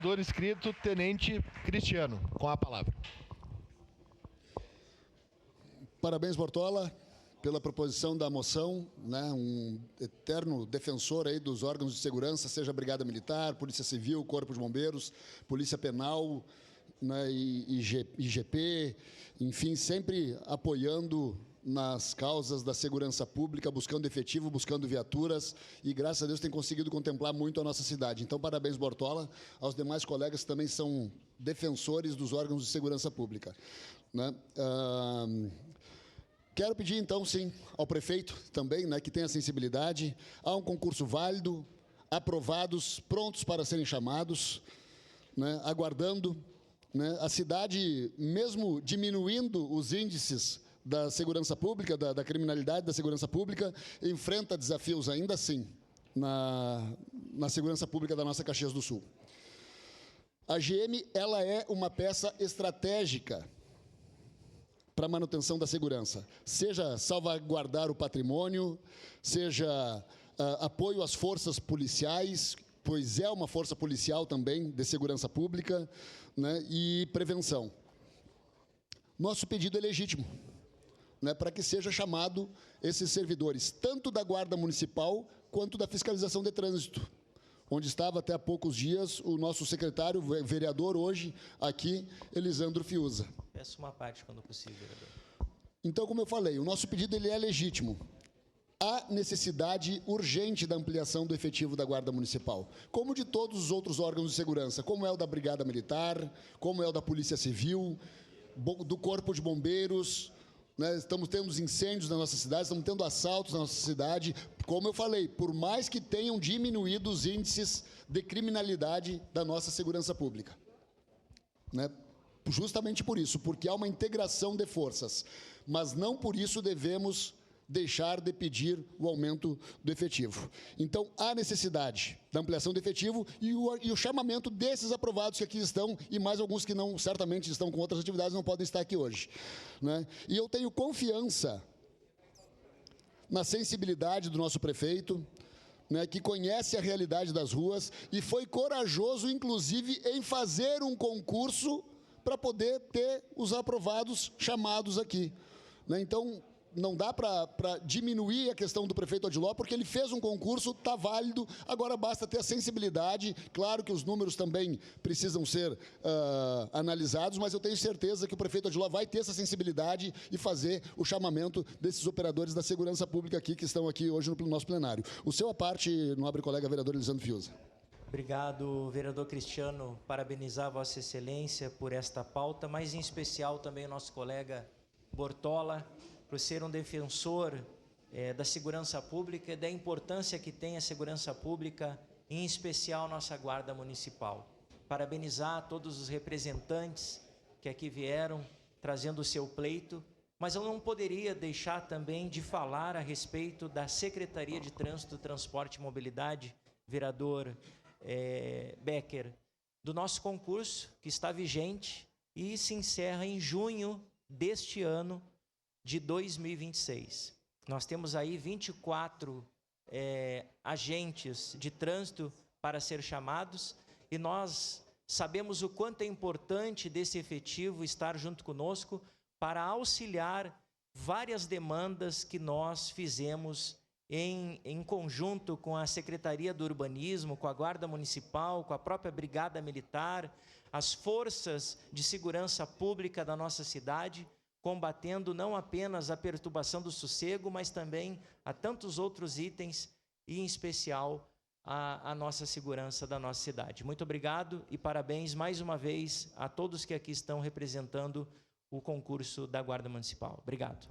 Vereador inscrito, Tenente Cristiano, com a palavra. Parabéns, Bortola, pela proposição da moção, né? Um eterno defensor aí dos órgãos de segurança, seja a Brigada Militar, Polícia Civil, Corpo de Bombeiros, Polícia Penal, né? IGP, enfim, sempre apoiando nas causas da segurança pública, buscando efetivo, buscando viaturas, e graças a Deus tem conseguido contemplar muito a nossa cidade. Então, parabéns, Bortola, aos demais colegas que também são defensores dos órgãos de segurança pública, né? Quero pedir, então, sim, ao prefeito também, né, que tenha sensibilidade. Há um concurso válido, aprovados, prontos para serem chamados, né, aguardando, né, a cidade, mesmo diminuindo os índices da segurança pública, da criminalidade da segurança pública, enfrenta desafios ainda assim na segurança pública da nossa Caxias do Sul. A GM, ela é uma peça estratégica para a manutenção da segurança, seja salvaguardar o patrimônio, seja apoio às forças policiais, pois é uma força policial também de segurança pública, né, e prevenção. Nosso pedido é legítimo, né, para que seja chamado esses servidores, tanto da Guarda Municipal quanto da Fiscalização de Trânsito, onde estava até há poucos dias o nosso secretário, vereador hoje, aqui, Elisandro Fiuza. Peço uma parte quando possível, vereador. Então, como eu falei, o nosso pedido ele é legítimo. Há necessidade urgente da ampliação do efetivo da Guarda Municipal, como de todos os outros órgãos de segurança, como é o da Brigada Militar, como é o da Polícia Civil, do Corpo de Bombeiros, né? Estamos tendo incêndios na nossa cidade, estamos tendo assaltos na nossa cidade. Como eu falei, por mais que tenham diminuído os índices de criminalidade da nossa segurança pública, né? Justamente por isso, porque há uma integração de forças, mas não por isso devemos deixar de pedir o aumento do efetivo. Então, há necessidade da ampliação do efetivo e o chamamento desses aprovados que aqui estão, e mais alguns que não, certamente estão com outras atividades, não podem estar aqui hoje, né? E eu tenho confiança na sensibilidade do nosso prefeito, né, que conhece a realidade das ruas e foi corajoso, inclusive, em fazer um concurso para poder ter os aprovados chamados aqui, né? Então, não dá para diminuir a questão do prefeito Odiló, porque ele fez um concurso, está válido, agora basta ter a sensibilidade. Claro que os números também precisam ser analisados, mas eu tenho certeza que o prefeito Odiló vai ter essa sensibilidade e fazer o chamamento desses operadores da segurança pública aqui, que estão aqui hoje no nosso plenário. O seu à parte, nobre colega vereador Elisandro Fiuza. Obrigado, vereador Cristiano. Parabenizar Vossa Excelência por esta pauta, mas em especial também o nosso colega Bortola, por ser um defensor da segurança pública e da importância que tem a segurança pública, em especial nossa Guarda Municipal. Parabenizar todos os representantes que aqui vieram trazendo o seu pleito, mas eu não poderia deixar também de falar a respeito da Secretaria de Trânsito, Transporte e Mobilidade, vereador Becker, do nosso concurso que está vigente e se encerra em junho deste ano de 2026. Nós temos aí 24 agentes de trânsito para ser chamados e nós sabemos o quanto é importante desse efetivo estar junto conosco para auxiliar várias demandas que nós fizemos em conjunto com a Secretaria do Urbanismo, com a Guarda Municipal, com a própria Brigada Militar, as forças de segurança pública da nossa cidade, combatendo não apenas a perturbação do sossego, mas também a tantos outros itens e, em especial, a nossa segurança da nossa cidade. Muito obrigado e parabéns mais uma vez a todos que aqui estão representando o concurso da Guarda Municipal. Obrigado.